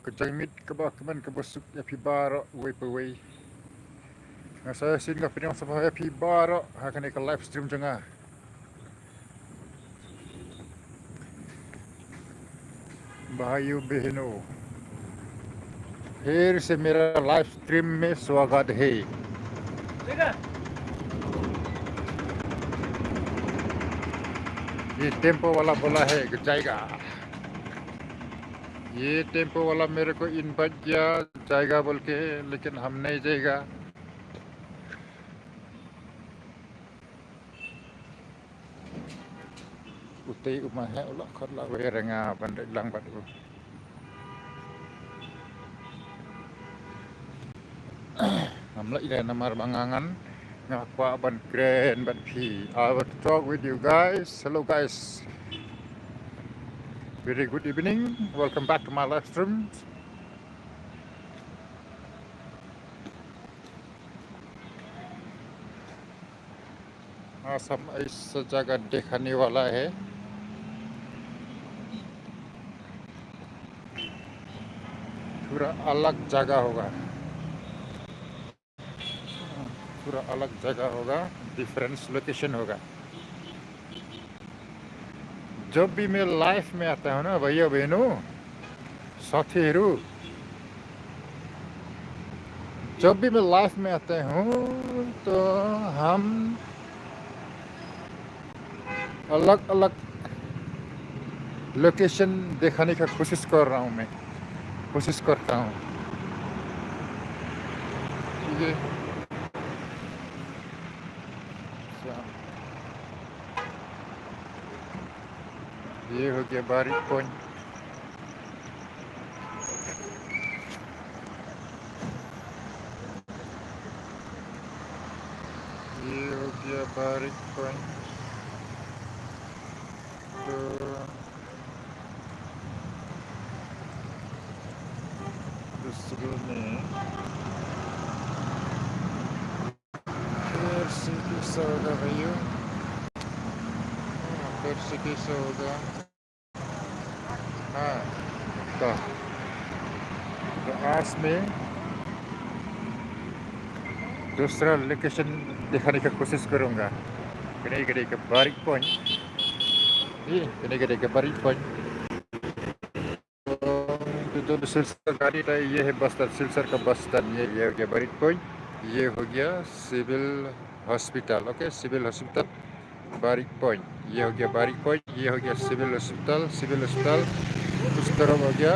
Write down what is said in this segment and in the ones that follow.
kejangmit kebakeman kebosuk happy bar way per way. Saya singgah pinang sama happy bar akan ke live stream jengah. Bahayu बहनों, फिर से मेरा live stream में स्वागत है। ये टेम्पो वाला बोला है कि जाएगा। ये टेम्पो वाला मेरे को इनवाइट किया जाएगा बोल के, लेकिन हम नहीं जाएगा। Utai umah है उला खर ला वे रंगा बंदे lang batu. Namla ida namar bangangan ngakwa ban grand ban pi. I will talk with you guys. Hello guys. Very good evening. Welcome back to my live stream. Assam ऐसा जगह देखने वाला है। पूरा अलग जगह होगा, पूरा अलग जगह होगा, डिफरेंस लोकेशन होगा। जब भी मैं लाइफ में आता हूँ ना भैया बहनों साथीहरू, जब भी मैं लाइफ में आता हूँ तो हम अलग अलग लोकेशन दिखाने का कोशिश कर रहा हूँ, मैं कोशिश करता हूँ। ठीक है, ये हो गया बारिक पॉइंट। ये हो गया बारिक पॉइंट। तो दूसरे में फिर से कैसा होगा भैया, फिर से कैसा होगा। हाँ तो आज में दूसरा लोकेशन दिखाने का कोशिश करूँगा। गड़े का बारिक पॉइंट, ये गड़े का बारिक पॉइंट। तो जो सिलसर गाड़ी था ये है बस स्टैंड, सिलसर का बस स्टैंड। ये हो गया बारिक पॉइंट, ये हो गया civil hospital. Okay, civil hospital Barik point, ये हो गया बारिक पॉइंट, ये हो गया सिविल हॉस्पिटल। सिविल हॉस्पिटल उस तरफ हो गया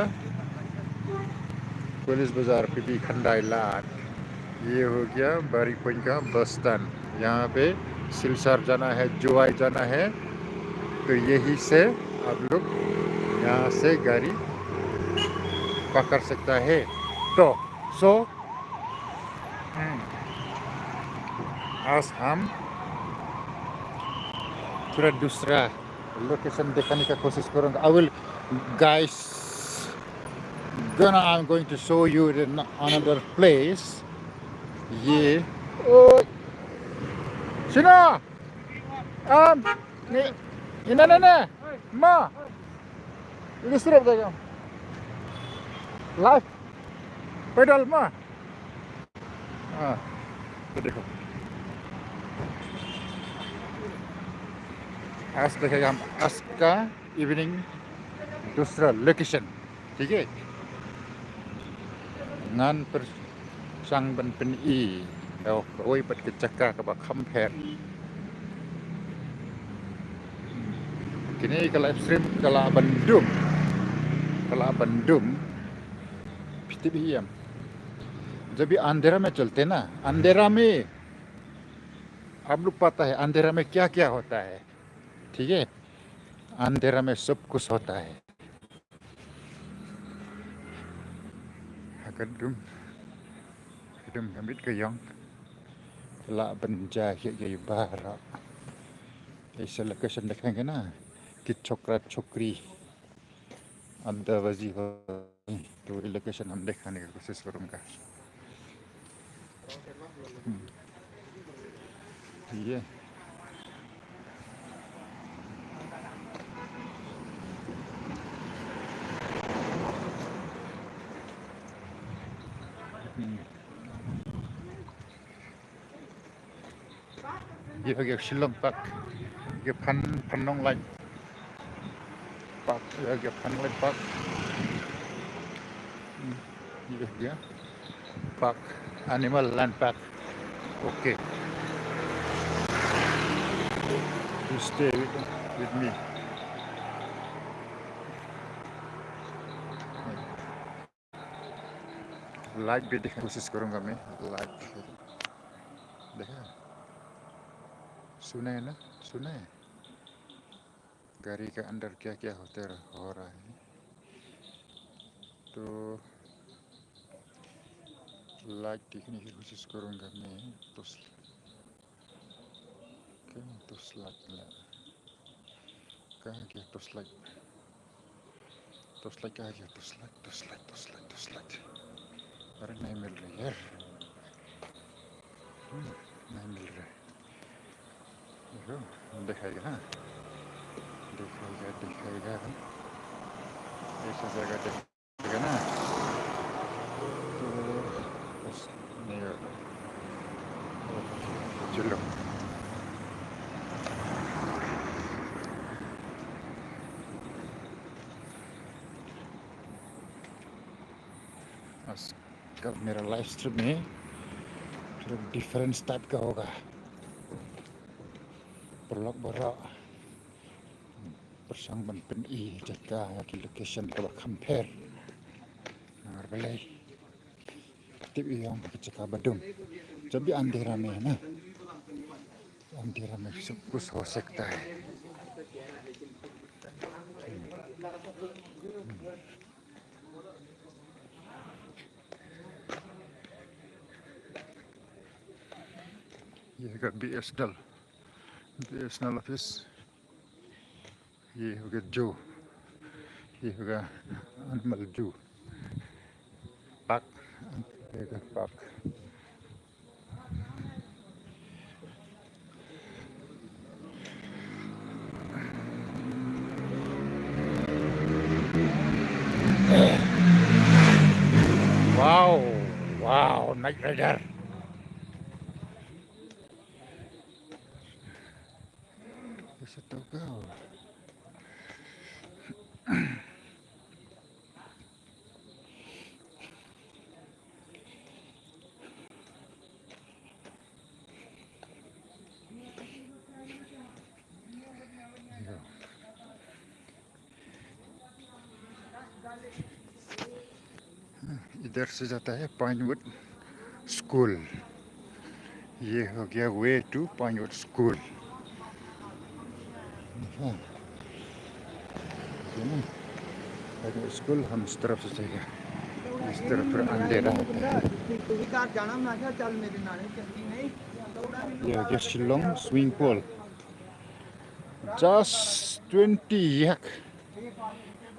पुलिस बाजार पीपी खंडा इलाक। ये हो गया बारिक पॉइंट का बस स्टैंड। यहाँ पे सिलसर जाना है, जुआई जाना है, तो यही से आप लोग यहाँ से गाड़ी पकड़ सकता है। तो आज हम थोड़ा दूसरा लोकेशन दिखाने का कोशिश करूँगा। I will guys I'm going to show you another place. ये sino ina ma illustrate देगा live pedal ma। हाँ तो देखो, आज देखेगा हम आज का इवनिंग दूसरा लोकेशन। ठीक है, ngan per sang ban pen i oi pat ke caka ka ba khamper. Kini ke live stream kala Bandung PTBM। जब भी अंधेरा में चलते ना, अंधेरा में आप लोग पता है अंधेरा में क्या क्या होता है। ठीक है, अंधेरा में सब कुछ होता है। Kadum gamit kayong la banja ये बारा ऐसा लोकेशन देखेंगे ना कि छोकरा छोकरी अंदाबाजी हो, तो ये लोकेशन हम दिखाने की कोशिश करूँगा। ये ये हो गया शिलोंग पार्क, ये फनोंग लाइन पार्क, ये हो गया फन लाइन पार्क, ये हो गया park, animal land park. Okay, you stay with me. Light भी देखने की कोशिश करूंगा मैं. लाइट देखा, सुना है ना, सुना है गाड़ी के अंदर क्या क्या हो रहा है. तो लाइट देखने की कोशिश करूंगा मैं. तो कहाँ गया तो लाइट कहाँ गया तो लाइट. अरे नहीं मिल रही यार, नहीं मिल रहा है. देखो दिखाएगा, हाँ दिखाएगा ऐसा जगह दिखाएगा ना. तो बस नहीं हो रहा. चलो आज कल मेरा लाइव स्ट्रीम में थोड़ा डिफरेंस टाइप का होगा. ब्लॉग बड़ा persangan PNI jaga di location Tabak Kamper Ngarbalay tip yang jaga Badung jadi andira में है ना, अंधेरा में सब कुछ हो सकता है. ये है BSNL ऑफिस. ये हो गया जू, ये होगा animal zoo park, park. Wow wow, night rider. ऐसा तो क्या इधर से जाता है पाइनवुड स्कूल. ये हो गया way to Pinewood school. Pinewood school हम इस तरफ से जाएगा, इस तरफ फिर अंधेरा होता है. ये हो गया Shillong swimming pool. just 20 yak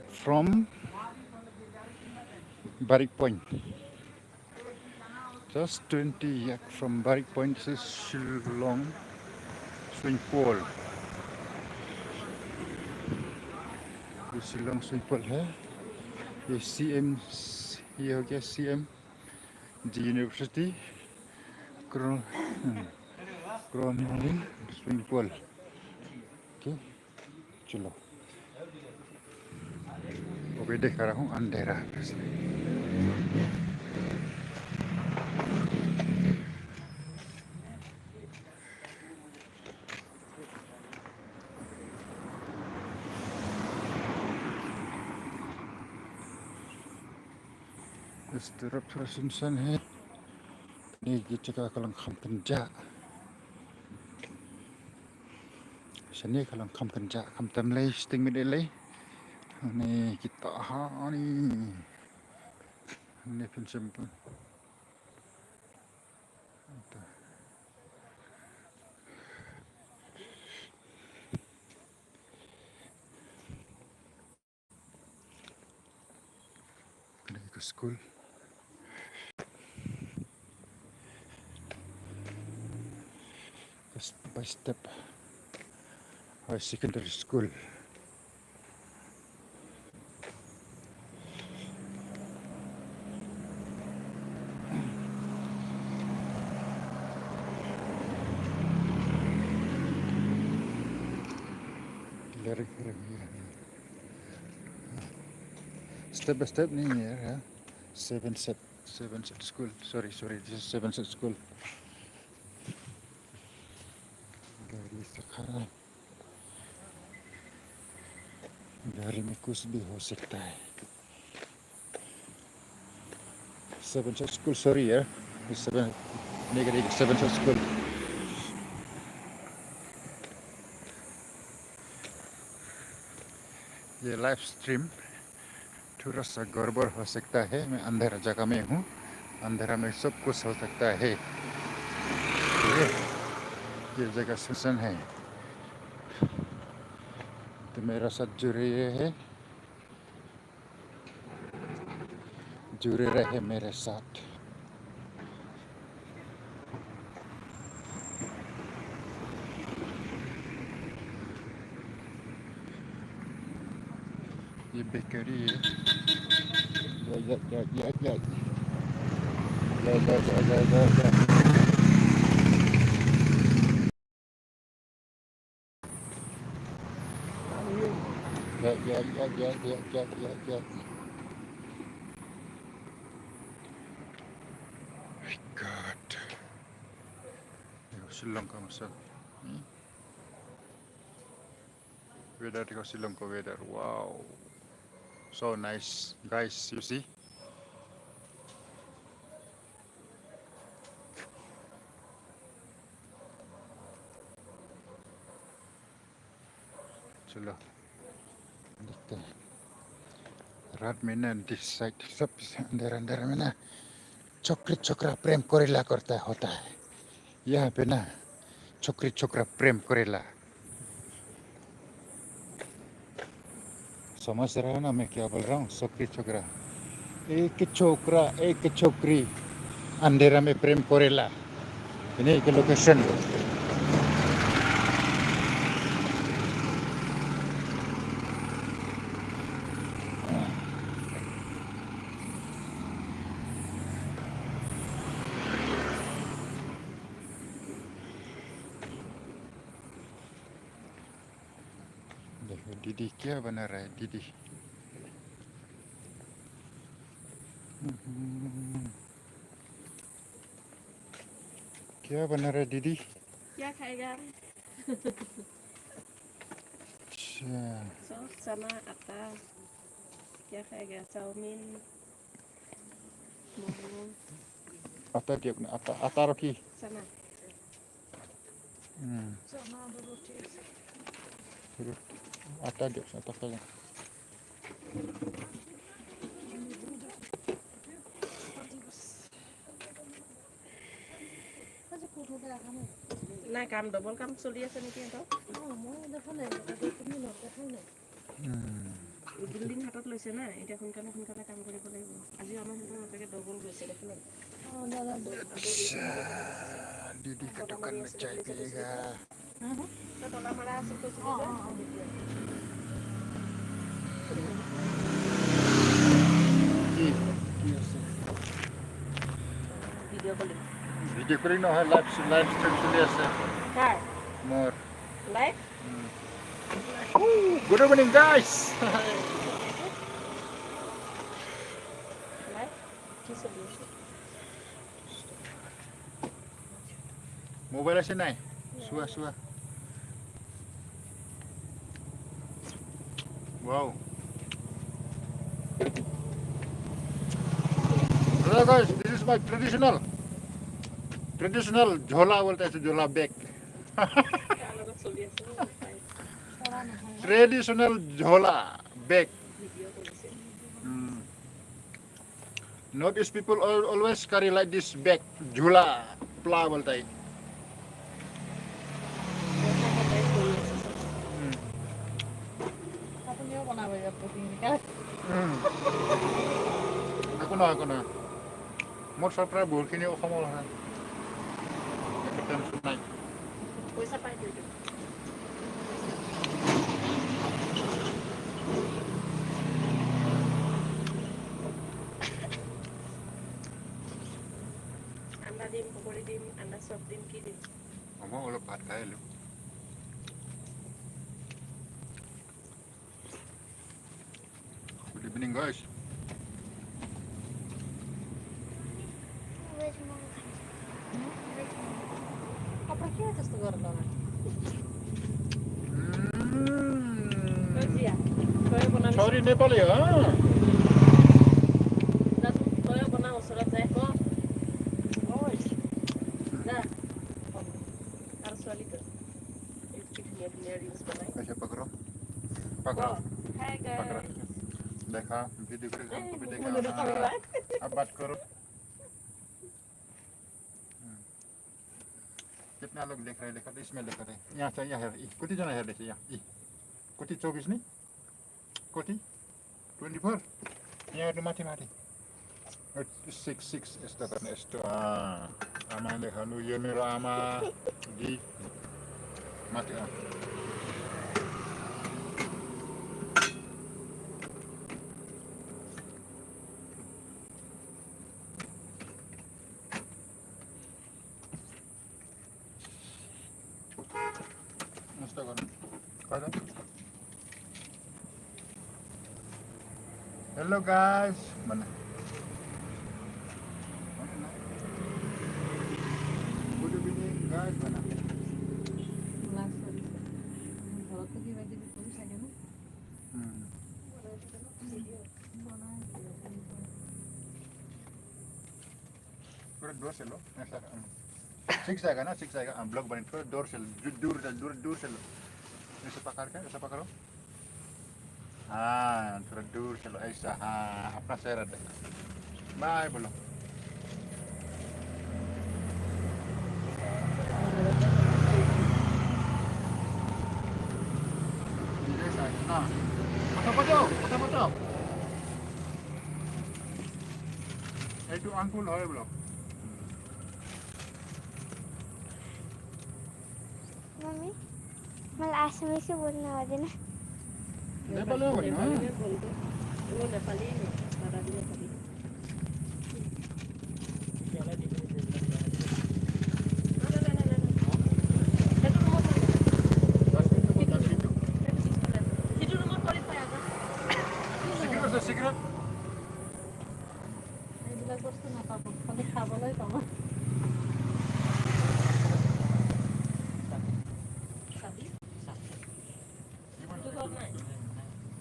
from Barik Point. Just 20 yak from Barik Point. This is Shillong swimming pool. ये शिलोंग स्विमिंग पूल है. ये CM, ये हो गया CM जी यूनिवर्सिटी क्रोनिंग स्विमिंग पूल. ओके चलो, अभी दिखा रहा हूँ अंधेरा. इस तरफ थोड़ा सुनसान है. Ini kita kalau kam kerja, sini kalau kam kerja, kam temlay, sting midlay. Ini kita ini film pun. Ini ke school. Step by step, high secondary school. गाड़ी खड़ी हुई है स्टेप बाय स्टेप नहीं है यार seven set school sorry this is seven set school गाड़ी से खड़ा गाड़ी में कुछ भी हो सकता है सेवन सेट स्कूल सॉरी यार seven negative seven set school ये लाइव स्ट्रीम थोड़ा सा गड़बड़ हो सकता है मैं अंधेरा जगह में हूँ अंधेरा में सब कुछ हो सकता है ये जगह सुनसान है तो मेरा साथ जुड़े रहे मेरे साथ ये बेकरी है या God Sri-Lanka masuk weather di Sri-Lanka weather wow so nice guys you see चलो देखते हैं रात में ना दिस साइड सब अंदर अंदर में ना छोकरी छोकरा प्रेम करेला करता होता है यहाँ पे ना छोकरी छोकरा प्रेम करेला समझ रहा है ना मैं क्या बोल रहा हूँ छोकरी छोकरा एक छोकरा एक छोकरी अंधेरा में प्रेम करेला ini ke location देखो दीदी क्या बना रहा है दीदी क्या बना रहा है दीदी क्या खाएगा सॉस चना आटा क्या खाएगा चाउमीन मोमो आटा दियो ना आटा आटा रखी चना चना रोटी आटा दियो आटा खाया না কাম ডবল কাম চলি আছে নেকি বিল্ডিং হাতত লৈছে না এতিয়া সোনকালে সোনকালে কাম কৰিব লাগিব আজি আমাৰ সিহঁতৰ তাকে ডবল গৈছে দেখোন दीदी का दुकान में चाय पिएगा তলা মাৰা আছে কৈছিল যে ভিডিঅ' কলিং ভিডিঅ' কৰি নহয় লাইভ ষ্ট্ৰীম চলি আছে কাৰ মোৰ live good evening guys live কি চলি আছে মোবাইল আছে নাই চোৱা চোৱা wow hello guys this is my traditional jhola बोलते हैं jhola bag traditional jhola bag Northeast people always carry like this bag jhola pla बोलता है একো নহয় মোৰ চৰকাৰে বহুতখিনি অসমৰ হয় টেনশ্যন নাই পইচা পাই আন্দা দিম পকৰি দিম আন্দা চব দিম কি দিম মই অলপ ভাত খাই আহিলোঁ इवनिंग गाइस वेज मोमो खान्छ वेज मोमो कपडा के त्यस्तो गरेर लगाएको जिया तय बनाउनु छोरी नेपाली हो दाजु तय बनाऊ सुरत जाएको ओइ दा अरे सोली त एक किटने बियर यूज बनाए ऐसे पकड़ो पकड़ो हाय पकड़ो गाइस देखा वीडियो पे हमको भी मुझे तो देखा पकड़ रहा है अब बात करो कितना लोग देख रहे हैं देखा तो इसमें देखा थे यहाँ से यहाँ है कुटी जना है देखिए यहाँ कुटी 24 नहीं कुटी 24 यहाँ ada mati 6 यस्तो गर्ने यस्तो आमाले खानु यो मेरो आमा दि माथि यस्तो गर्नु कता हेलो गाइस भन्नु गुड इभिनिङ गाइस भन्नु थोड़ा दूर से लो ऐसा सीख जाएगा ना सीख जाएगा ब्लॉग बने थोड़ा दूर से दूर से लो ऐसे पकड़ के ऐसा पकड़ो हाँ थोड़ा दूर से लो ऐसा हाँ अपना चेहरा देखो बाय बोलो हाँ foto itu angkul হয় बोलो मम्मी मलाई आसामिसै बोल्न आउँदैन नेपाली हो भने वो नेपाली है दादा नेपाली secret এইবিলাক বস্তু নাপাব খালি খাবলৈ পাব চাবি কিটো ঘৰ নাই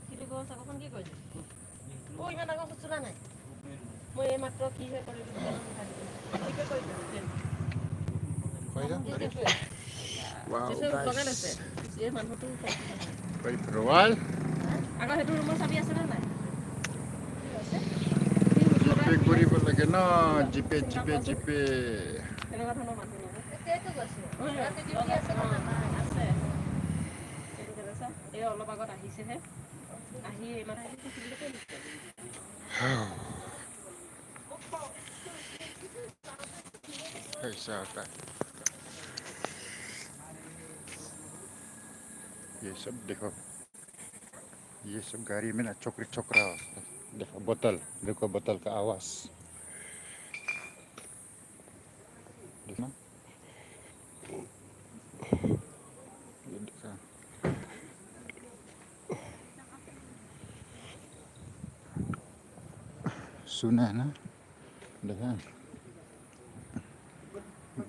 কিটো ঘৰ চাকখন কি কৰিছে ও ইমান ডাঙৰ খুচুৰা নাই মই এই মাত্ৰ কি হৈ কৰিলোঁ ঠিকে কৰিছোঁ wow লগাই guys লৈছে এই মানুহটো wait for a while আগৰ সেইটো ৰুমৰ চাবি আছে নে নাই জিপে কৰিব লাগে না জিপে জিপে জিপে তেনেকুৱা ধৰণৰ মানুহ त्यही त गर्छु ৰাতি ডিউটি আছে নে নাই আছে সেইটো কেনেছা এই অলপ আগত আহিছেহে আহি মানে ऐसा होता है ये सब देखो ये सब गाड़ी में ना छोकरी छोकरा देखो बोतल देखो बोतल का आवाज देखना ये देखा सुना है ना देखा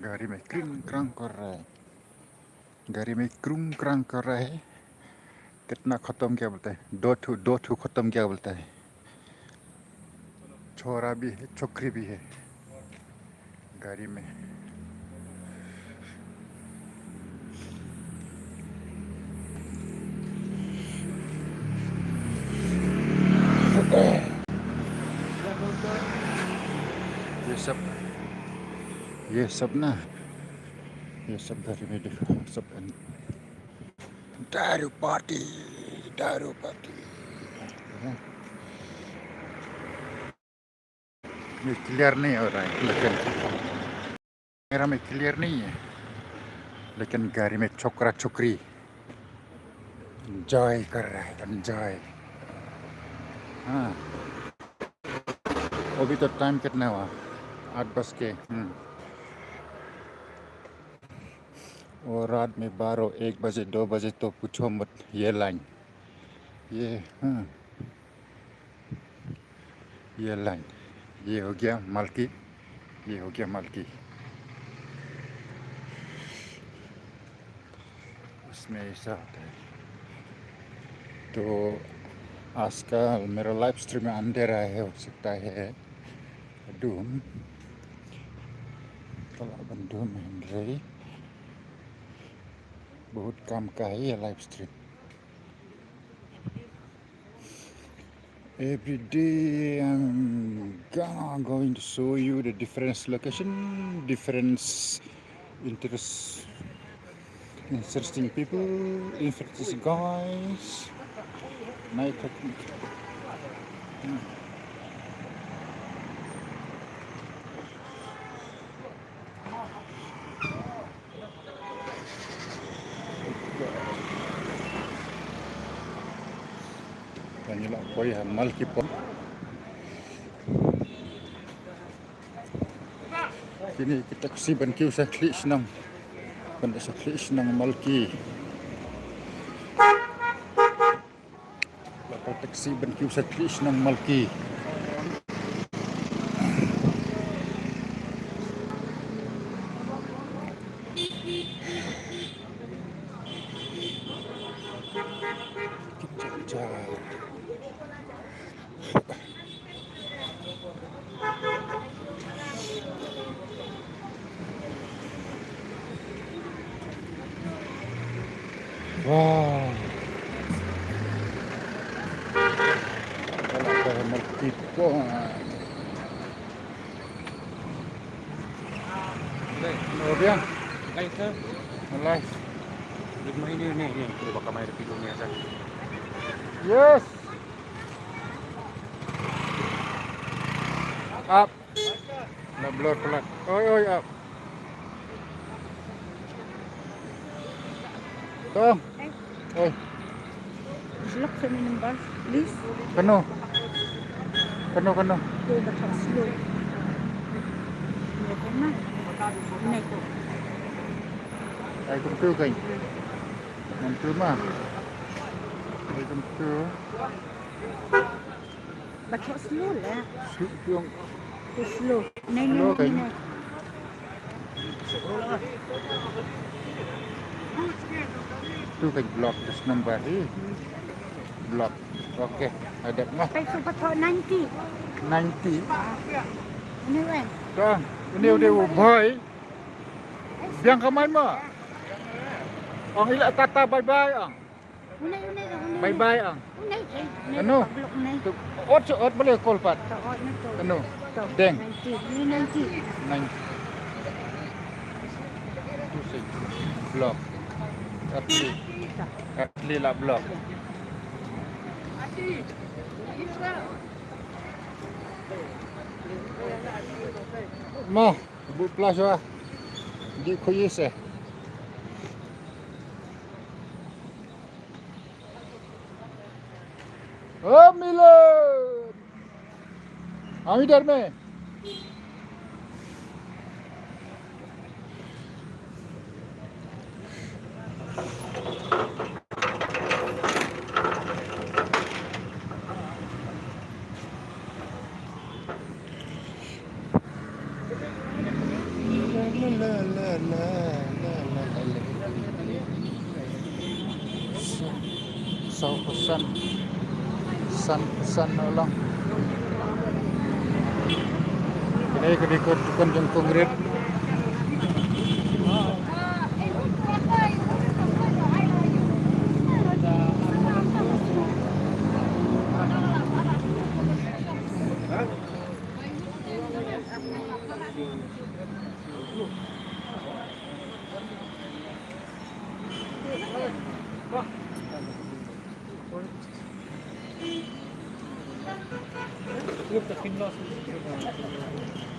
गाड़ी में क्रिंग क्रंग कर रहा है गाड़ी में क्रुंग क्रंग कर रहा है कितना खत्म क्या बोलता है दो ठू खत्म क्या बोलता है छोरा भी है छोकरी भी है गाड़ी में ये सब ना ये सब गाड़ी में देखो सब दारू पार्टी ये क्लियर नहीं हो रहा है लेकिन मेरा में क्लियर नहीं है लेकिन गाड़ी में छोकरा छोकरी एंजॉय कर रहा है एंजॉय हाँ अभी तो टाइम कितना हुआ 8 बज के और रात में 12 1 बजे 2 बजे तो पूछो मत ये लाइन ये ये लाइन, ये हो गया मालकी, ये हो गया मालकी। उसमें ऐसा होता है। तो आज का मेरा लाइव स्ट्रीम में अंधेरा है, हो सकता है डूम kalau Bandung Henry बहुत काम का है ये live stream. Every day I'm going to show you the different location, different interesting people, interesting guys. Night technique. Inilah koi hamal kipon. Kini kita kesiban kiu sa klik senang. Pada sa klik senang malki. Bakal taksi ban kiu sa klik senang malki. Wow. Kalau ada merkipon. Oh bien. Lain ke? Live. Rumah ini ni kita bakal main video ni asal. Yes. Up. Nak blur pelan. Oi up. Tong. Oi. Slow sa minum bus, please. Kano. Go back slow. Ini kena. Ini ko. Ai cũng tư kênh. Mình tư mà. Ai cũng tư. Back slow lah. Sự tương. Go slow. Nay. Tu kênh block this number ni. Block. Okey. Ada mah. Baik so patok 90. 90. Ini kan. Dah. Ini udah boy. Biang kamai mah. Ang ila tata bye-bye ang. Unay. Bye-bye ang. Unay. Ano? Ot boleh call pat. Taot na to. Ano? Deng. 90. Ini 90. 9. Block. Atli lah block. Mah, bu plus lah. Di koyes eh. Oh Milan. हम इधर में so pesan ulang ini kedikut kunjung konkret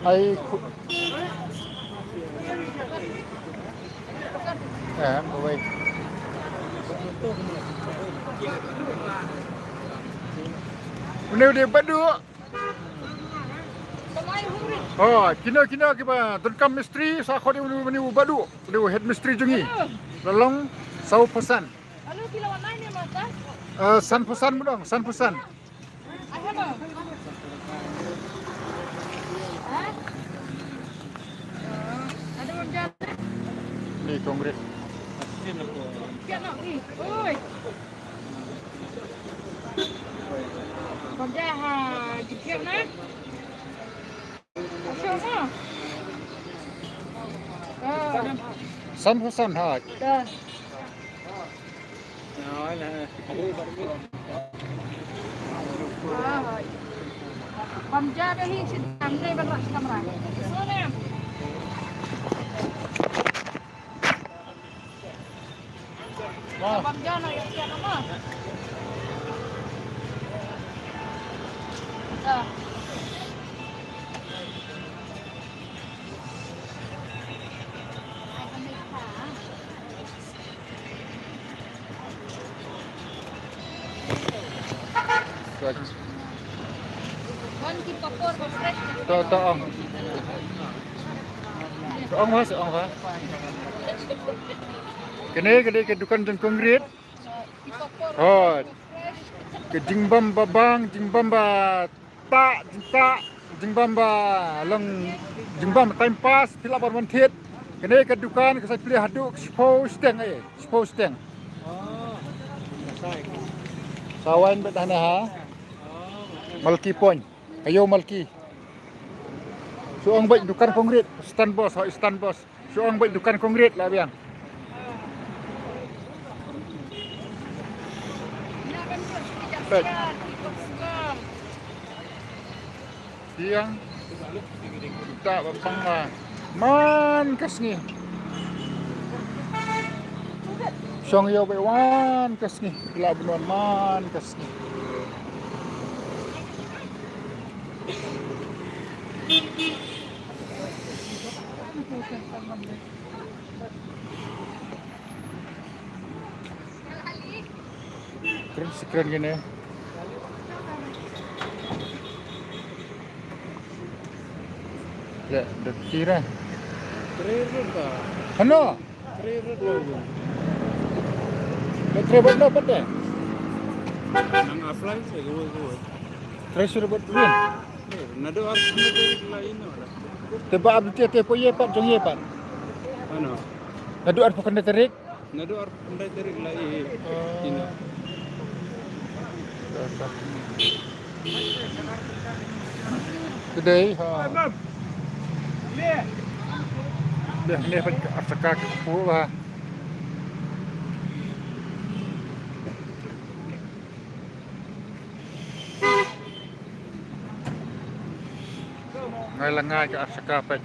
ai boleh ini udah badu oh kina kita terkam misteri sakho dia meni badu dia head misteri jungi lalong sau pesan Ano kilawan na ni Mata? san pesan budong san pesan konkret. Mesin aku. Kiat nak ni. Oi. Kau dah ha, kiat nak. Asal mah. San Husan ha. Dah. Nah, lah. Kau dah dah hi sedang ni berak kamera. Sana. Wah, Kau dah nak kiat apa? Dah. Kan kita por fresh. to ong. To ong mas ong ha. Kene ke dukan jeng konkret. Kita por Oh, fresh. ke jingbam babang, jingbam ba tak, jingbam ba lang jingbam time pass pila bar man thiet. Kene ke dukan ke saya pilih haduk spo steng spo steng. Oh. Masai. Sawain bet hana ha. Malki point. Ayo Malki. Suang baik dukan konkret, stand boss, stand boss. Suang baik dukan konkret lah biang. Baik. Siang. Tak bapang lah. Man kas ni. Song yo baik wan kas ni. Bila benuan man kas ni. Keren gini. Ya, dekira. Keren ka. Ano? Keren ka. Betre buat dapat deh. Nang apply sa gawa. Treasure buat win. Nado harus lain wala. Teba abdi te po ye pat jong ye pat. Ano? Nadu ar bukan terik. Nado harus pandai tarik lain. Ina. Today ha. Dah ni pat asaka ku ha. Ngai langai ke asaka pat.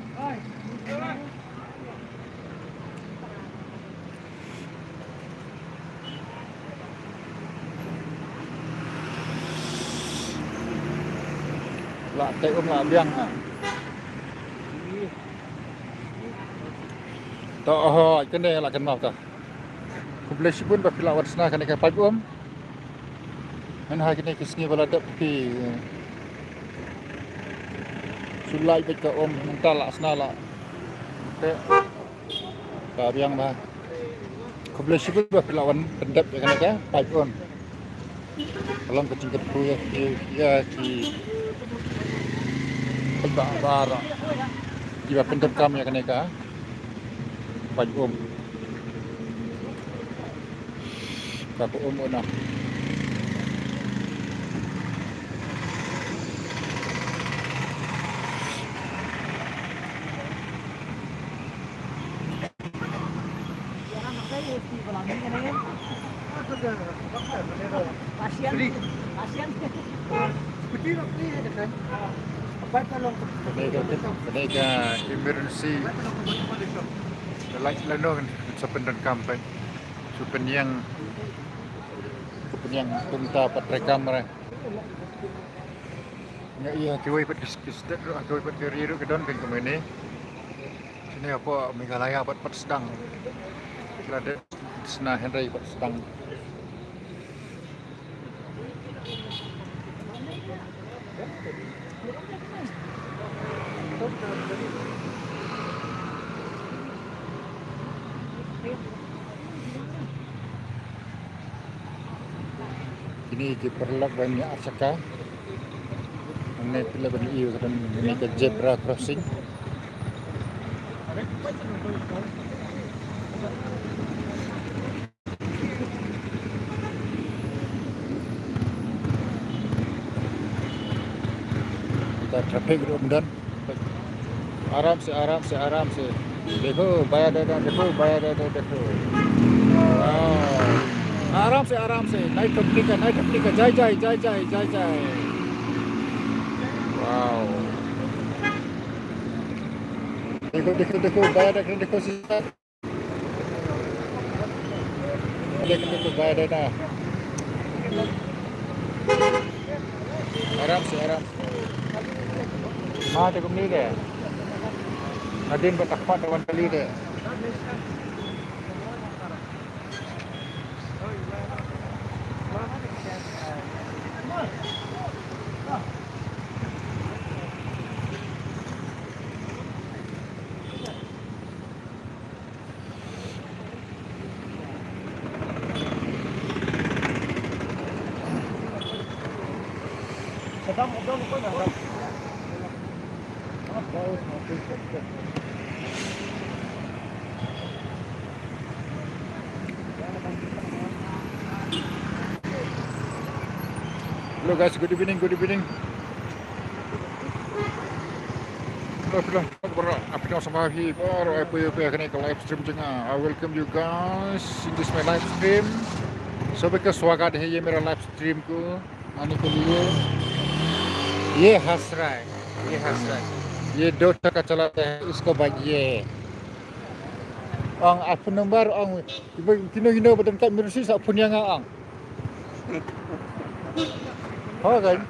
Lah tay lah biang. To ho kene lah kan mau ta. Kublai sibun ba pila warsna kan ke pag Men ha kene kisni bala dak pi. Sulai baik ke mental lah senala. Ka biang ba. Kublai sibun ba pila wan pendap ya kan ke pag Kalau kecing ketu ya ki bara. Iba pendap kami ya kan ke. Pag Kako na. Kedai emergency lain sa pendan kampay. So penyang punta patre kamera. Nga iya kiwai pat kis kiwai pat kiriru kedon kan kemene. Sini apa Meghalaya pat sedang. Kira ada senah Henry pat sedang. Ini diperlak banyak asaka. Ini pila banyak iyo kan ini ke zebra crossing. kita traffic dan आराम से देखो बाया दादा देखो वाह आराम से night टपली का जाए वाह देखो बाया दादा देखो सिस्टर देखो बाया दादा आराम से हाँ देखो नहीं है Nadine bertakwa dewan kali deh. Hello guys, good evening. Hello, apa sama hi baru apa kena ke live stream jangan. I welcome you guys in this my live stream. सभी का स्वागत है ये मेरा लाइव स्ट्रीम को आने के लिए. ये हंस रहा है. ये 2 टका चलाता है इसको bagiye. Ang apa nomor ang kino badan kat Mirsi sak pun yang ang. Ha kan?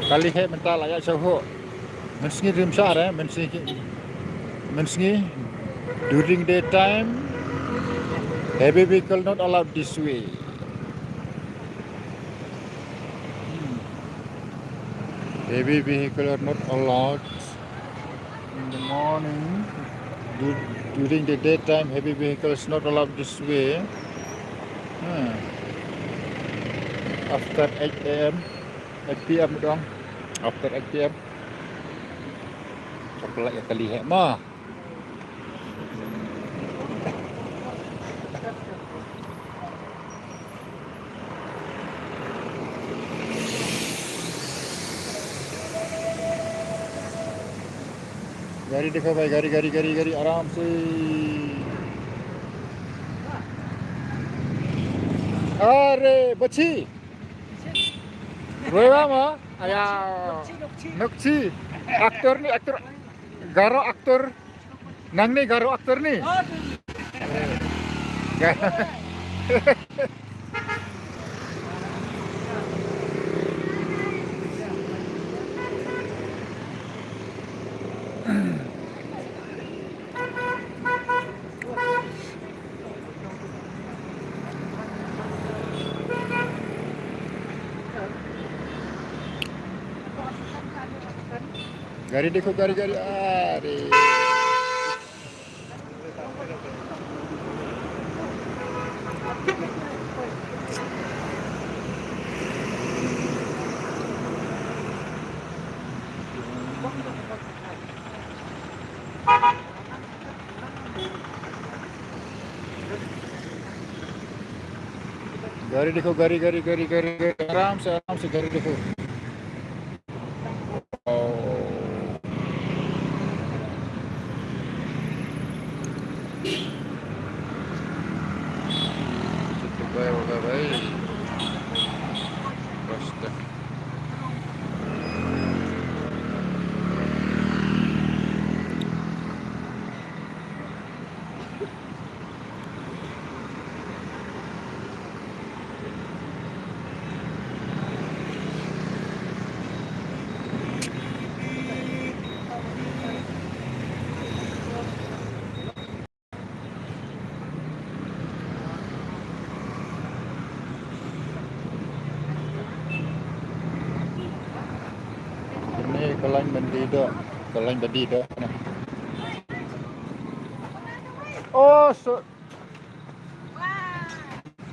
Kali hai mental layak soho. Mensengi rimsar mensengi during daytime heavy vehicle not allowed this way. Heavy vehicle are not allowed in the morning. During the daytime heavy vehicle is not allowed this way. After 8 a.m. 8 p.m. dong. After 8 p.m. Coklat yang kali hai mah. गाड़ी देखो भाई गाड़ी आराम से. अरे बच्ची रोएगा माँ ayah Nokci aktor garo aktor nang ni garo aktor ni. गाड़ी देखो गाड़ी अरे गाड़ी देखो गाड़ी आराम से गाड़ी देखो. होगा भाई बस kelain bandido. Kelain bandido. Oh, so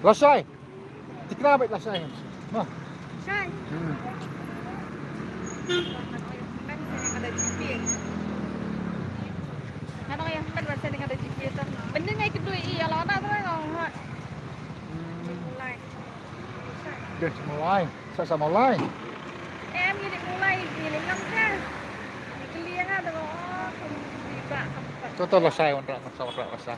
lasai. Tikna ba lasai? Mah. Shay. Hmm. Kan sering ada GPS. Ano kaya kan sering ada GPS kan. Bener ngay kedua iya lo na thôi rồi. Mulai. Dia mulai. Sa mulai. Em như định mulai gini lắm ha. Dikelia ha dengan không đi bạ không phải. Toto lasai undra masalah lasai.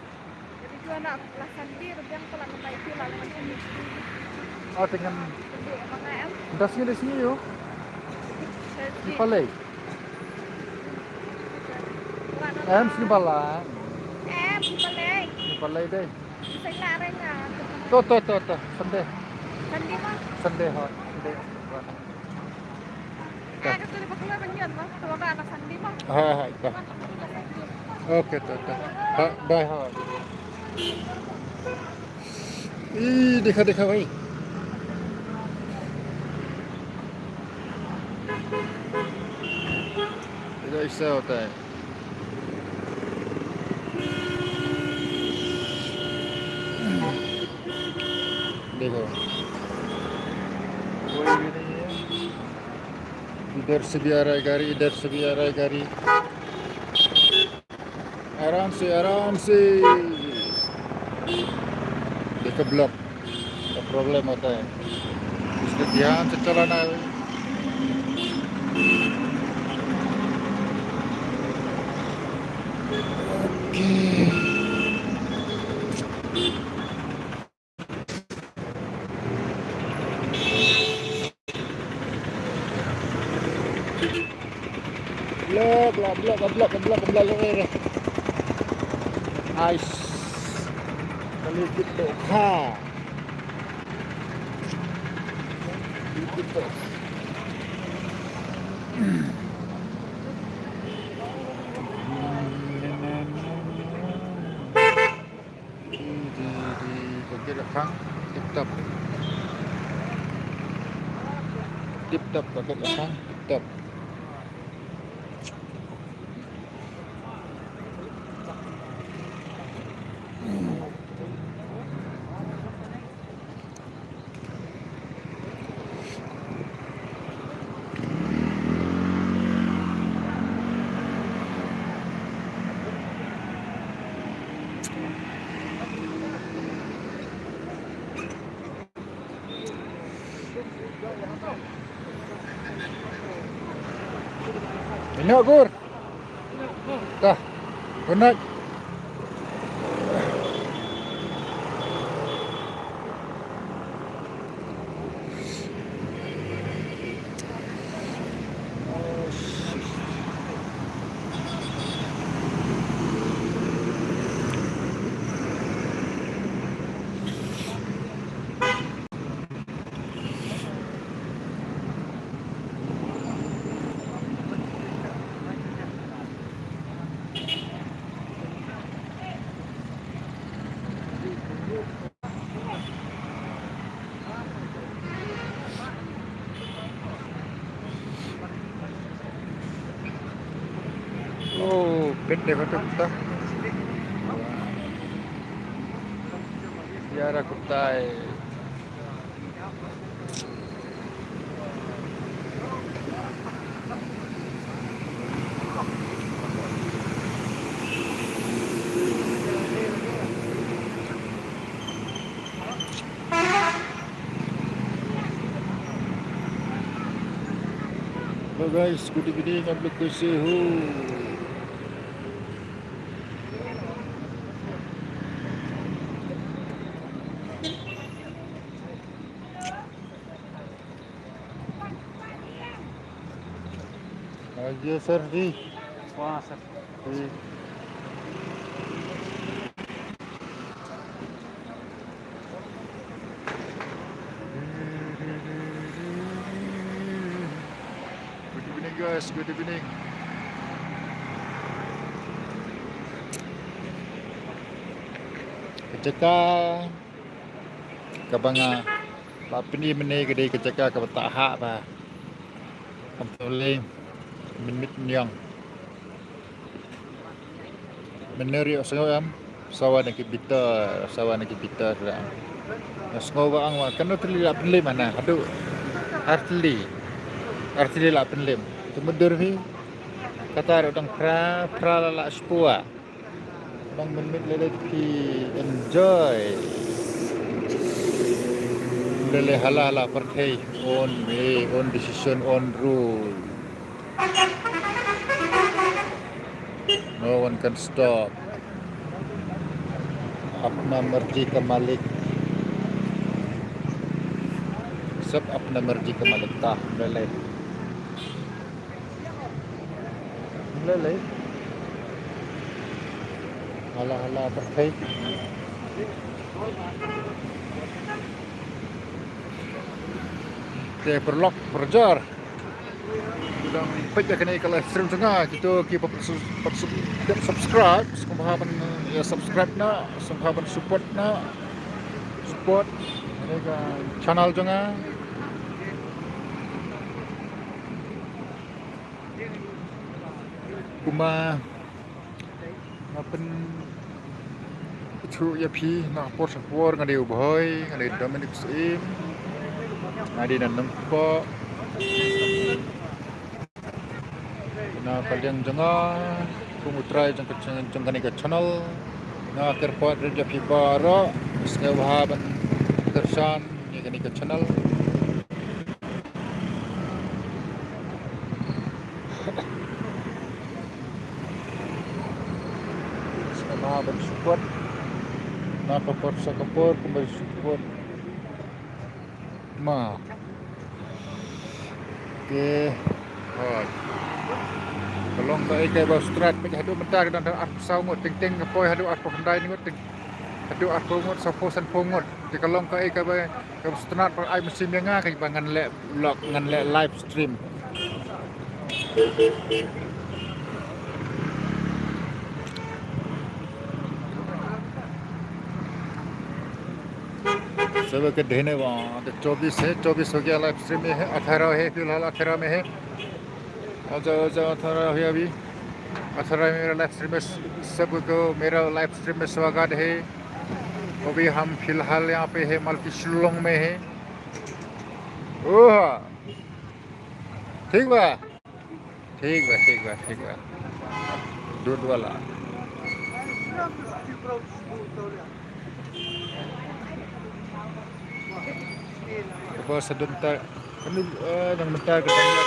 Jadi juga nak lasan bir yang kalau nak itu lah macam ni. Oh, dengan Mga em. dasnya di sini yo. Di palai. Em sini balang. Em đi balai. Di palai deh. Saya nak rena. To. Sende. Sandi mah. Sende hot. Sende. Ah, kasi di ba kula banyan mah? Kalau ka anak sandi mah. Ha, ito. Okay, to. Ha, bye hot. Ih, dekha bhai. तो ऐसा होता है देखो कोई भी नहीं है इधर से भी आ रहा है गाड़ी इधर से भी आ रहा है गाड़ी आराम से देखो ब्लॉक का प्रॉब्लम होता है इसलिए ध्यान से चलाना है Blok. Ais. Sedikit tuh. Ha. Sedikit tuh. Di belakang tip top ke belakang tip top Minyak gur. Dah. Good night. Oh, pet देखो तो कुत्ता प्यारा कुत्ता है Hello guys, good evening. I'm Lukas Sehu. Aja sir di. Wah, sir. Di. Good evening guys, good evening. Keceka kabanga papini meni kedai keceka ka taha ba. Kamtoleng Minit yang meneri sengam sawan nak bita sudah. Sengau ang kan terli la penlim mana adu artli la penlim. Temudur hi kata orang pra la spua. Bang menit lele ki enjoy. Lele halala perthai on decision on rule. No one can stop. Apna merji ke Malik. Sab apna merji ke Malik tah lele. Hala perthai. Dia berlok berjar. Sedang pecah kena ikan live stream tengah kita keep subscribe sumbahan ya subscribe na sumbahan support ini kan channel tengah kuma apa itu ya pi nak support ngadi uboy ngadi Dominic Sim ngadi nanam po na kalian jangan pemutrai jangan ke channel na terpot reja pibara sewahaban tersan ni ke channel sewahaban support na kapor kembali support ma ke kalau kau bawa strat, macam hadu mentar dan ada asau ngot, ting kapoi hadu asau kendai ni ngot, hadu asau ngot saposan pongot. Jadi kalau kau bawa strat, ai mesin yang ngah, kau ngan le vlog, ngan le live stream. सब के देने वहाँ 24 है 24 हो गया live stream में है 18 है फिलहाल 18 में है आज 18 है अभी 18 में मेरा लाइव स्ट्रीम में सबको मेरा लाइव स्ट्रीम में स्वागत है अभी हम फिलहाल यहाँ पे है मल्की शिलोंग में है ओह ठीक बा दूध वाला Bos sebentar, kami nang mentar ke tanya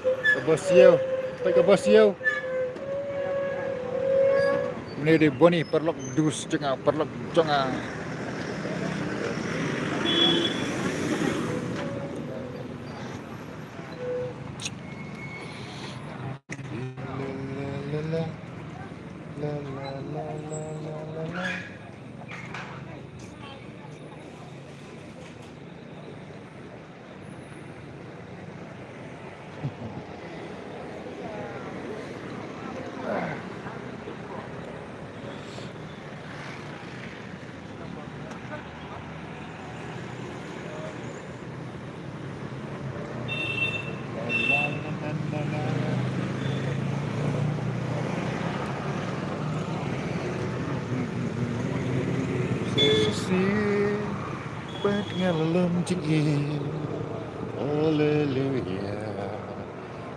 ke bos siau, ke bos siau. Ini di boni perlok dus cenga, perlok cenga. Pengalam jingin, haleluya,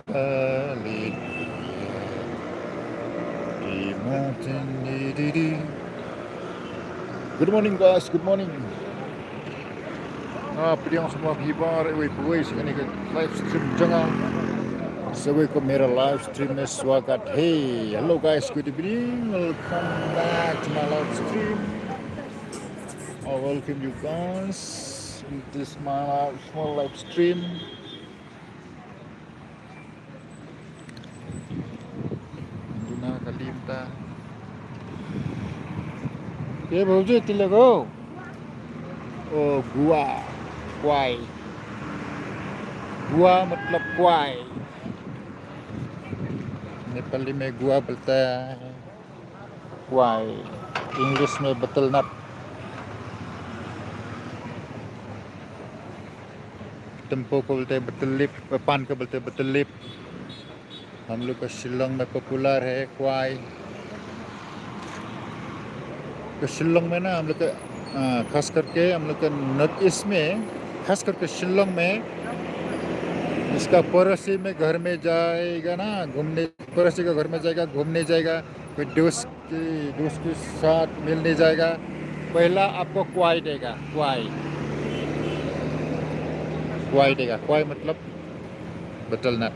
haleluya. Good morning guys, good morning. Pedang semua hibar, wei sekarang ni live stream jangan. Sebab ko mera live stream में स्वागत है. Hello guys, good evening. Welcome back to my live stream. I welcome you guys in this my small live stream. Duna kalimta. Ye bauje tilago. Oh kwai. Gua मतलब kwai. Nepali में गुआ बोलता है क्वाई, English में बटलनट, tempo को बोलते हैं बटल लिप, पान को बोलते हैं बटल लिप, हम लोग का शिलोंग में पॉपुलर है क्वाई। तो शिलोंग में ना हम लोग का खास करके हम लोग का नॉर्थ ईस्ट में, खास करके शिलोंग में इसका पड़ोसी में घर में जाएगा ना घूमने, पड़ोसी का घर में जाएगा घूमने जाएगा, कोई दोस्त के साथ मिलने जाएगा, पहला आपको क्वाई देगा। क्वाई देगा। क्वाई मतलब बटलनट।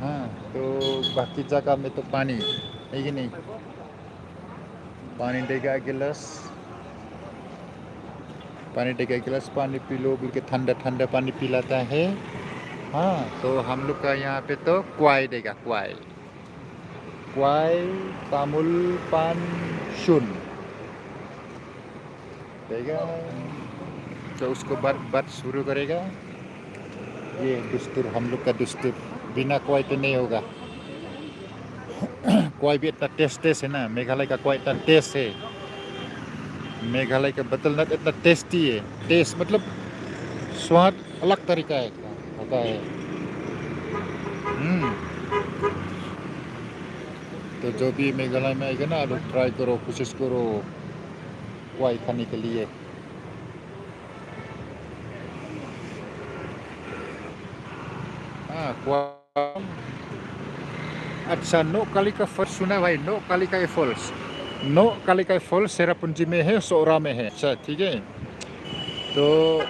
हाँ, तो बाकी जगह में तो पानी है कि नहीं, पानी देगा गिलास, पानी पी लो बोल के ठंडा ठंडा पानी पिलाता है। हाँ, तो हम लोग का यहाँ पे तो क्वाई देगा। क्वाई तामुल पान शुन देगा। तो उसको बात शुरू करेगा। ये दुस्तूर, हम लोग का दुस्तूर, बिना क्वाई पे नहीं होगा। क्वाई भी इतना टेस्ट है ना, मेघालय का क्वाई इतना टेस्ट है, मेघालय का बटलनट इतना टेस्टी है। टेस्ट मतलब स्वाद अलग तरीका है होता है। तो जो भी मेघालय में आएगा ना, लोग ट्राई करो, कोशिश करो क्वाई खाने के लिए। हाँ, क्वाई। अच्छा, नो कालिका फॉल्स सुना भाई? No Kalika falls, no Kalika falls Cherrapunji में है, सोरा में है। अच्छा, ठीक है। तो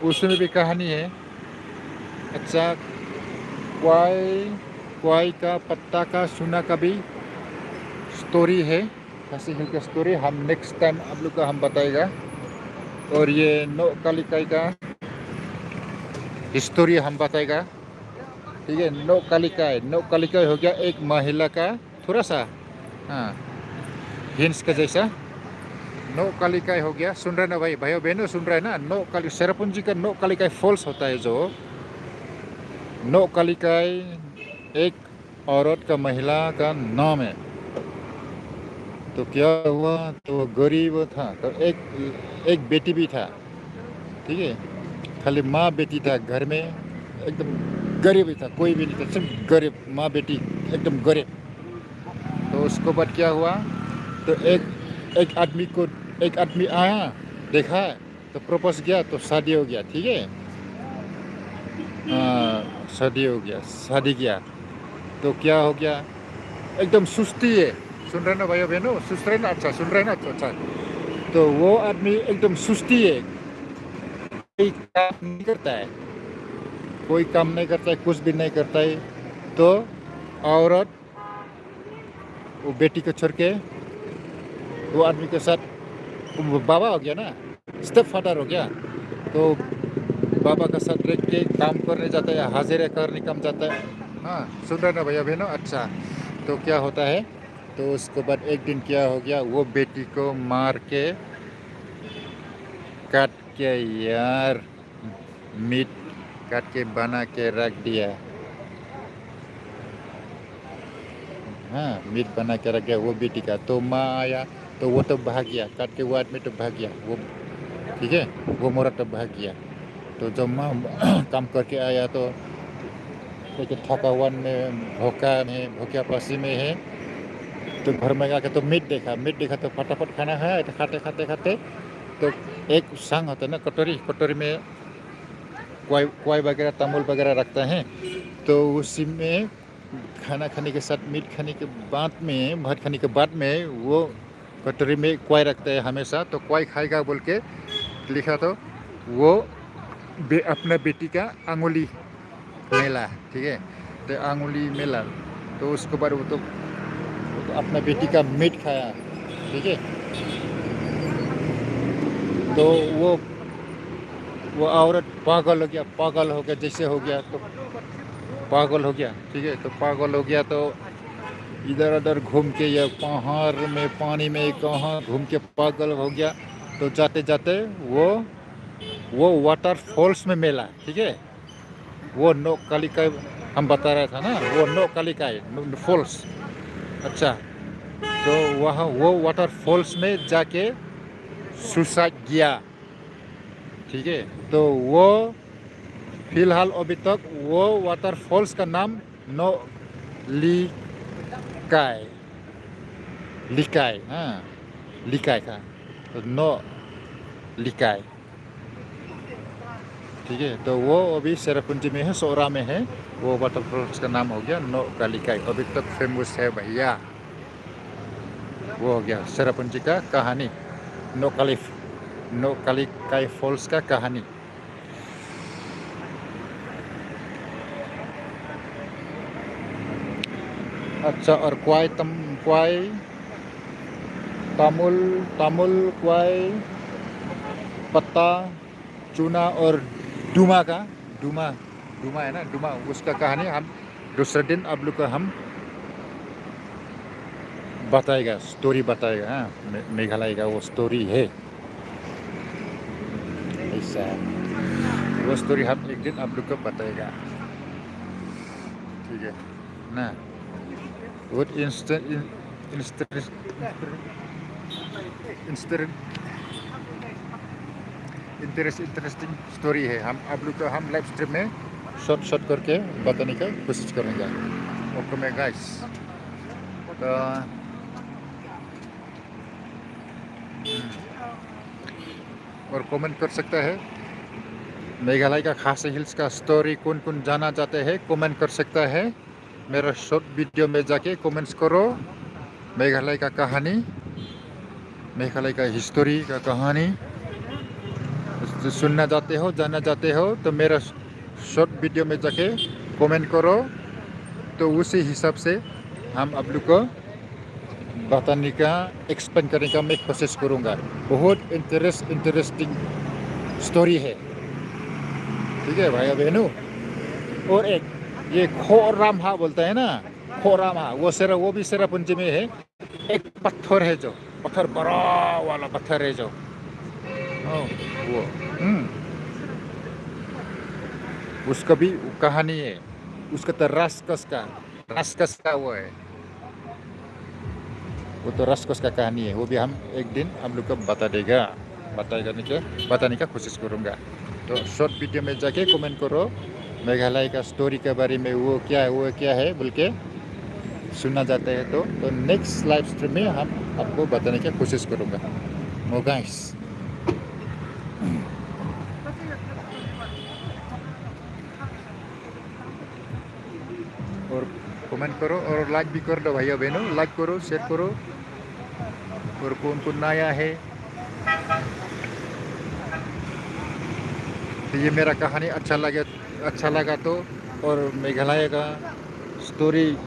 उसमें भी कहानी है। अच्छा, क्वाई का पत्ता का सुना का भी स्टोरी है, खासी हिल का स्टोरी। हम नेक्स्ट टाइम आप लोग का हम बताएगा। और ये नो कालिका का हिस्टोरी हम बताएगा, ठीक है। नो कालिका हो गया एक महिला का थोड़ा सा, हाँ, हिंस का जैसा। नो कालिका हो गया, सुन रहे ना भाई, भाइयों बहनों सुन रहे हैं ना? नो कालिका सेरापुंजी का नो कालिका फॉल्स होता है। जो नो कालिका एक औरत का, महिला का नाम है। तो क्या हुआ, तो गरीब था, तो एक बेटी भी था, ठीक है। खाली माँ बेटी था घर में, एकदम गरीब ही था, कोई भी नहीं था, सिर्फ गरीब माँ बेटी, एकदम गरीब। तो उसको बाद क्या हुआ, तो एक आदमी आया, देखा, तो प्रपोज किया, तो शादी हो गया, ठीक है। शादी किया। तो क्या हो गया, एकदम सुस्ती है। सुन रहे ना भाइयों बहनों, सुस्त रहे ना? अच्छा, सुन रहे ना? अच्छा। तो वो आदमी एकदम सुस्ती है, कोई काम नहीं करता है, कुछ भी नहीं करता है। तो औरत वो बेटी को छोड़ के वो आदमी के साथ, वो बाबा हो गया ना, स्टेप फादर हो गया। तो बाबा का साथ रख के काम करने जाता है, हाजिर करने काम जाता है। हाँ, सुन रहे ना भैया बहनों? अच्छा, तो क्या होता है, तो उसके बाद एक दिन क्या हो गया, वो बेटी को मार के, काट के, यार, मीट काट के बना के रख दिया। हाँ, मीट बना के रख दिया वो बेटी का। तो माँ आया, तो वो तो भाग गया, काट के वो आदमी तो भाग गया, वो, ठीक है, वो मोरा तो भाग गया। तो जब माँ काम करके आया, तो थकावन में, भूखा प्यासी में है, तो घर में आके तो मीट देखा तो फटाफट खाना है। तो खाते तो एक संग होता है ना, कटोरी में क्वाई वगैरह, तामुल वगैरह रखता है। तो उसी में खाना खाने के साथ, मीट खाने के बाद में, भात खाने के बाद में, वो कटोरी में क्वाई रखता है हमेशा। तो क्वाई खाएगा बोल के लिखा, तो वो अपना बेटी का अंगुली मेला, ठीक है। तो अंगुली मेला, तो उसके बाद वो तो अपना बेटी का मीट खाया, ठीक है। तो वो औरत पागल हो गया जैसे हो गया, तो पागल हो गया, ठीक है। तो पागल हो गया, तो इधर उधर घूम के, या पहाड़ में, पानी में, कहाँ घूम के पागल हो गया। तो जाते जाते वो वाटरफॉल्स में मिला, ठीक है। वो नो कालिका हम बता रहा था ना, वो नो कालिका फॉल्स। अच्छा, तो वहाँ वो वाटरफॉल्स में जाके सुसाइड किया, ठीक है। तो वो फिलहाल अभी तक वो वाटरफॉल्स का नाम नो लिकाय लिकाय हाँ लिकाय का तो नो लिकाय ठीक है। तो वो अभी सेरापुंजी में है, सोरा में है। वो वाटरफॉल्स का नाम हो गया नो का लिकाय, अभी तक फेमस है भैया। वो हो गया सेरापुंजी का कहानी, नो कालिकाय फॉल्स का कहानी। अच्छा, और क्वाई तामुल क्वाई पत्ता चूना और डूमा का डूमा है ना, डूमा, उसका कहानी हम दूसरे दिन आप लोग को हम बताएगा, स्टोरी बताएगा। हाँ, मेघालय का वो स्टोरी है, ऐसा है। वो स्टोरी हम एक दिन आप लोग को बताएगा, ठीक है ना। बहुत इंटरेस्टिंग स्टोरी है। हम आप लोग को हम लाइव स्ट्रीम में शॉर्ट करके बताने का कोशिश करेंगे। ओके मैं गाइस, तो और कमेंट कर सकता है मेघालय का खासी हिल्स का स्टोरी कौन कौन जानना चाहते हैं, कमेंट कर सकता है। मेरा शॉर्ट वीडियो में जाके कमेंट्स करो, मेघालय का कहानी, मेघालय का हिस्टोरी का कहानी सुनना चाहते हो, जानना चाहते हो, तो मेरा शॉर्ट वीडियो में जाके कमेंट करो। तो उसी हिसाब से हम आप लोग को बताने का, एक्सप्लेन करने का मैं कोशिश करूँगा। बहुत इंटरेस्टिंग स्टोरी है, ठीक है भाई बहनों। और एक ये खोरामहा बोलता है ना, खोरामहा, वो भी सेरापुंजी में है। एक पत्थर है, जो पत्थर बड़ा वाला पत्थर है जो वो उसका भी कहानी है। उसका तो राक्षस का वो है, वो तो राक्षस का कहानी है। वो भी हम एक दिन हम लोग को बताने का कोशिश करूँगा। तो शॉर्ट वीडियो में जाके कमेंट करो मेघालय का स्टोरी के बारे में, वो क्या है बोल के सुनना चाहते हैं। तो नेक्स्ट लाइव स्ट्रीम में हम आपको बताने की कोशिश करूँगा। नो गाइस, और कमेंट करो और लाइक भी कर दो भैया बहनों, लाइक करो, शेयर करो। और कौन नया है, तो ये मेरा कहानी अच्छा लगा तो, और मेघालय का स्टोरी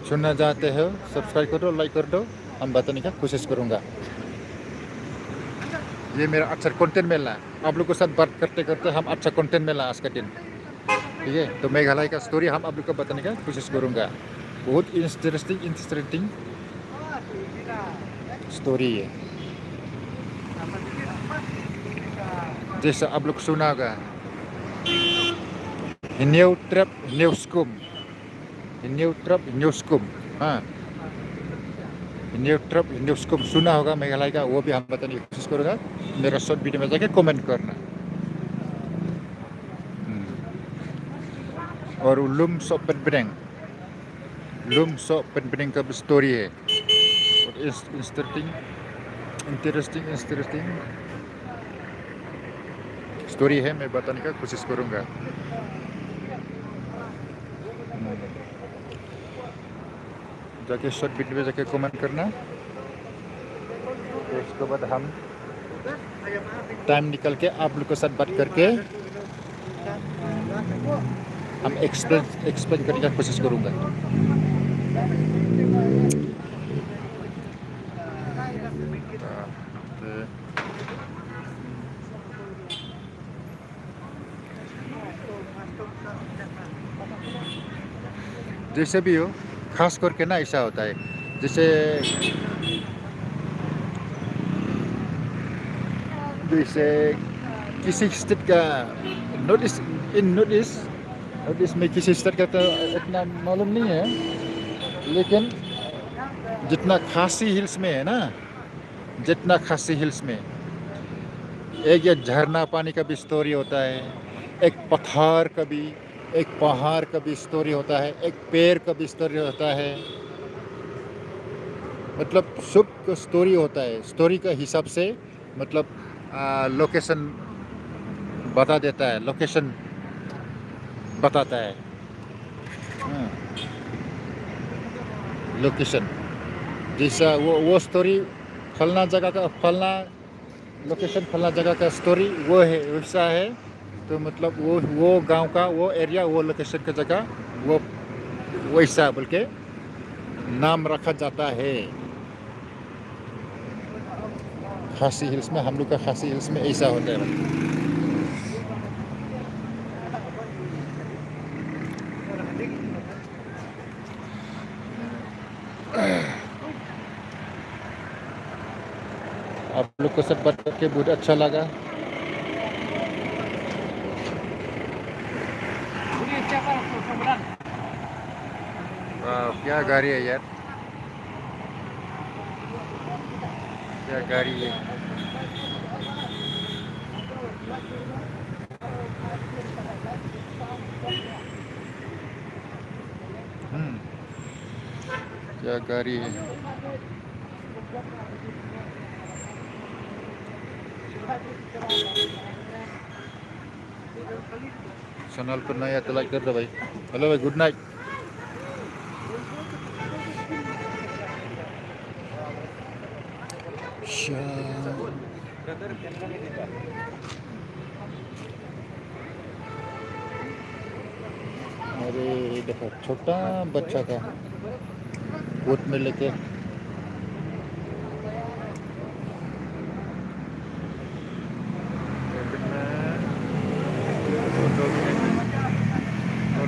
सुनना चाहते हो, सब्सक्राइब करो, लाइक कर दो। हम बताने का कोशिश करूँगा। ये मेरा अच्छा कंटेंट मिला, आप लोग के साथ बात करते करते हम अच्छा कंटेंट मिला आज का दिन, ठीक है। तो मेघालय का स्टोरी हम आप लोग को बताने का कोशिश करूँगा। बहुत इंटरेस्टिंग स्टोरी है, जैसा आप लोग सुना होगा Hineutrap Hineuskum, हाँ, Hineutrap Hineuskum सुना होगा मेघालय का, वो भी हम बताने की कोशिश करूँगा। मेरा शॉर्ट वीडियो में जाके कमेंट करना। और लुम सो पेनब्रेंग का भी स्टोरी है, और इंटरेस्टिंग स्टोरी है, मैं बताने का कोशिश करूँगा। जाके शॉर्ट वीडियो में जाके कमेंट करना। तो उसके बाद हम टाइम निकल के आप लोग के साथ बात करके हम एक्सप्लेन करने की कोशिश करूँगा। जैसे भी हो, खास करके ना ऐसा होता है, जैसे किसी स्टेट का नॉर्थ ईस्ट में किसी स्टेट का तो इतना मालूम नहीं है, लेकिन जितना खासी हिल्स में है ना, एक ये झरना पानी का भी स्टोरी होता है, एक पत्थर का भी, एक पहाड़ का भी स्टोरी होता है, एक पेड़ का भी स्टोरी होता है। मतलब सब का स्टोरी होता है। स्टोरी का हिसाब से मतलब लोकेशन बता देता है, लोकेशन बताता है। हाँ, लोकेशन जैसा वो स्टोरी फलना जगह का, फलना लोकेशन, फलना जगह का स्टोरी वो है, वैसा है। तो मतलब वो गांव का, वो एरिया, वो लोकेशन का जगह वो वैसा बोल के नाम रखा जाता है। खासी हिल्स में, हम लोग का खासी हिल्स में ऐसा होता है। आप लोग को सब बात करके बहुत अच्छा लगा। क्या गाड़ी है यार, क्या गाड़ी है। क्या गाड़ी है। चैनल पर नया तो लाइक कर दो भाई। हेलो भाई, गुड नाइट। अरे देखो, छोटा बच्चा का गोद में लेके और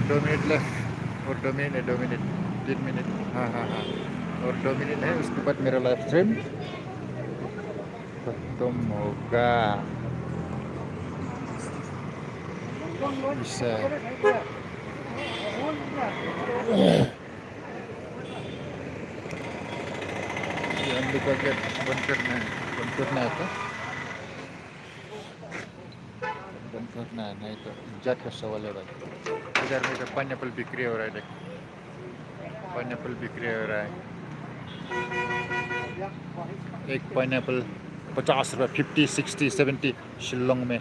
2 मिनट लेफ्ट, और 2 मिनट है, 2 मिनट, 3 मिनट। हाँ हाँ हाँ, और 2 मिनट है, उसके बाद मेरा लाइव स्ट्रीम खत्म होगा। ऐसा ये हम लोग का गेट बंद करना है, बंद करना है तो बंद करना है, नहीं तो इज्जत का सवाल है भाई। इधर में तो पाइनएप्पल बिक्री हो रहा है, देख पाइनएप्पल बिक्री हो रहा है। एक पाइनएप्पल 50 रुपये, 50, 60, 70 शिलोंग में,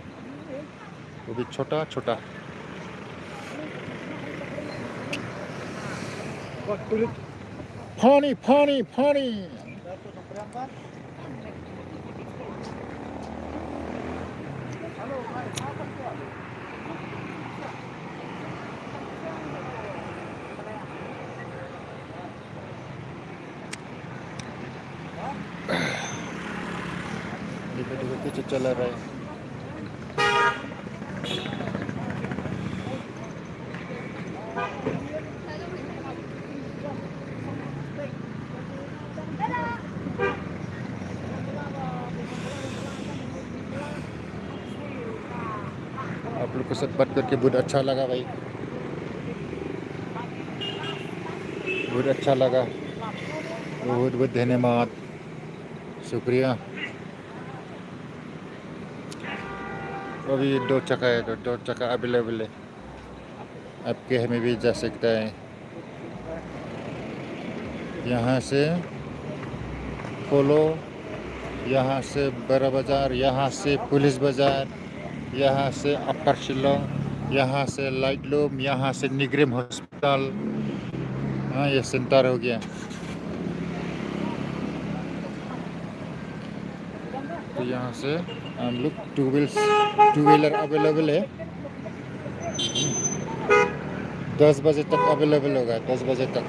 वो भी छोटा छोटा। पानी पानी पानी। देखो देखो कुछ चल रहा है। आप लोग को सब बात करके बहुत अच्छा लगा भाई, बहुत अच्छा लगा। बहुत बहुत धन्यवाद, शुक्रिया। अभी 2 चक्का है, तो 2 चक्का अवेलेबल है, आपके हमें भी जा सकता है। यहाँ से पोलो, यहाँ से बड़ा बाज़ार, यहाँ से पुलिस बाज़ार, यहाँ से अपर शिलोंग, यहाँ से लाइट लूम, यहाँ से निग्रिम हॉस्पिटल। हाँ, ये सेंटर हो गया। तो यहाँ से हम लोग टू व्हीलर अवेलेबल है। 10 बजे तक अवेलेबल होगा, 10 बजे तक,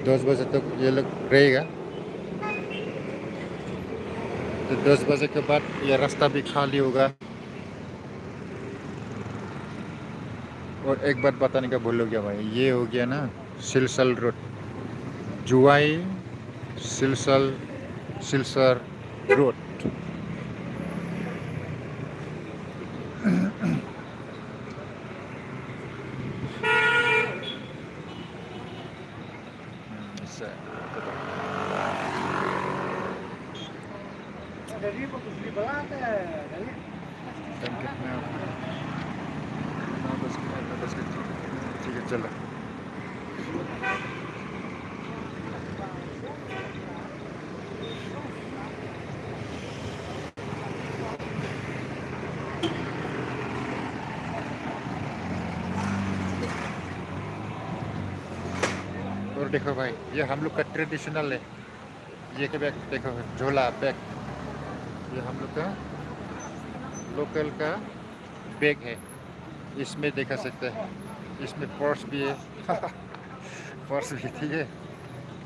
10 बजे तक ये लोग रहेगा। तो 10 बजे के बाद ये रास्ता भी खाली होगा। और एक बात बताने का भूल गया भाई, ये हो गया ना Silchar road, Jowai Silchar road. Dari po, kusli balat eh. Dari. कितना 9 10 ठीक है चलो और देखो भाई ये हम लोग का ट्रेडिशनल है ये के बैग देखो झोला बैग ये हम लोग का लोकल का बैग है इसमें देखा सकते हैं इसमें पर्स भी है पर्स भी ठीक है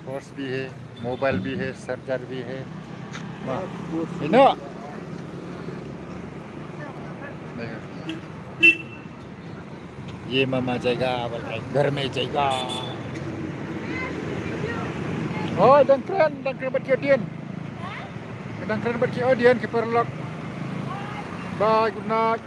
पर्स भी है मोबाइल भी है चार्जर भी है देखो ये मामा जाएगा घर में जाएगा oh dan keren buat Dian dan keren buat Dian ke perlok bye good night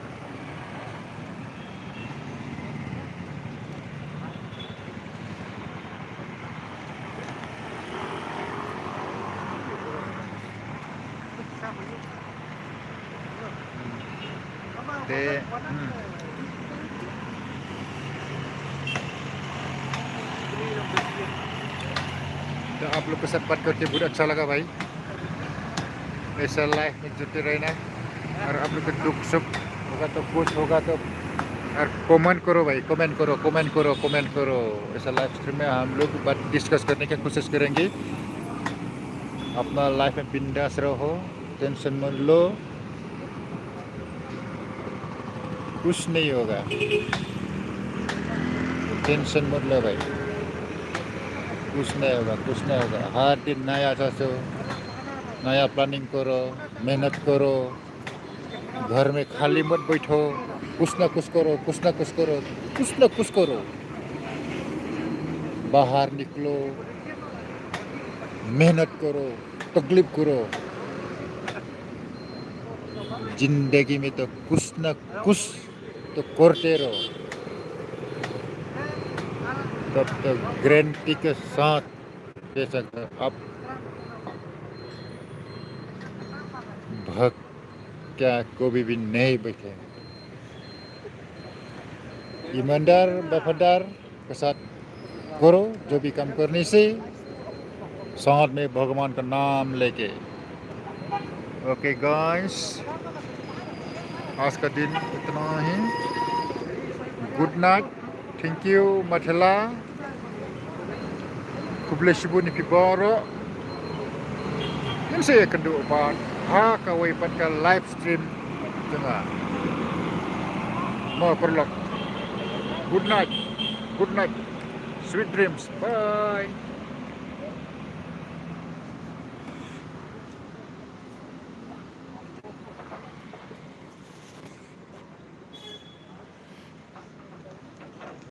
de तो आप लोग के साथ बात करके बहुत अच्छा लगा भाई ऐसा लाइफ में जुटे रहना और आप लोग का दुख सुख होगा तो कुछ होगा तो और कमेंट करो भाई कमेंट करो ऐसा लाइव स्ट्रीम में हम लोग बात डिस्कस करने की कोशिश करेंगे अपना लाइफ में बिंदास रहो टेंशन मत लो कुछ नहीं होगा टेंशन मत लो भाई कुछ नहीं होगा हर दिन नया सोचो नया प्लानिंग करो मेहनत करो घर में खाली मत बैठो कुछ ना कुछ करो बाहर निकलो मेहनत करो तकलीफ करो जिंदगी में तो कुछ ना कुछ तो करते रहो तब तक गारंटी के साथ दे सकते आप भक्त क्या कभी भी नहीं बैठे ईमानदार वफादार के साथ करो जो भी काम करने से साथ में भगवान का नाम लेके ओके गाइस आज का दिन इतना ही good night thank you Mathela Kublesibu ni Piboro yang saya kedua ban kawai pada live stream tengah mau perlok good night sweet dreams bye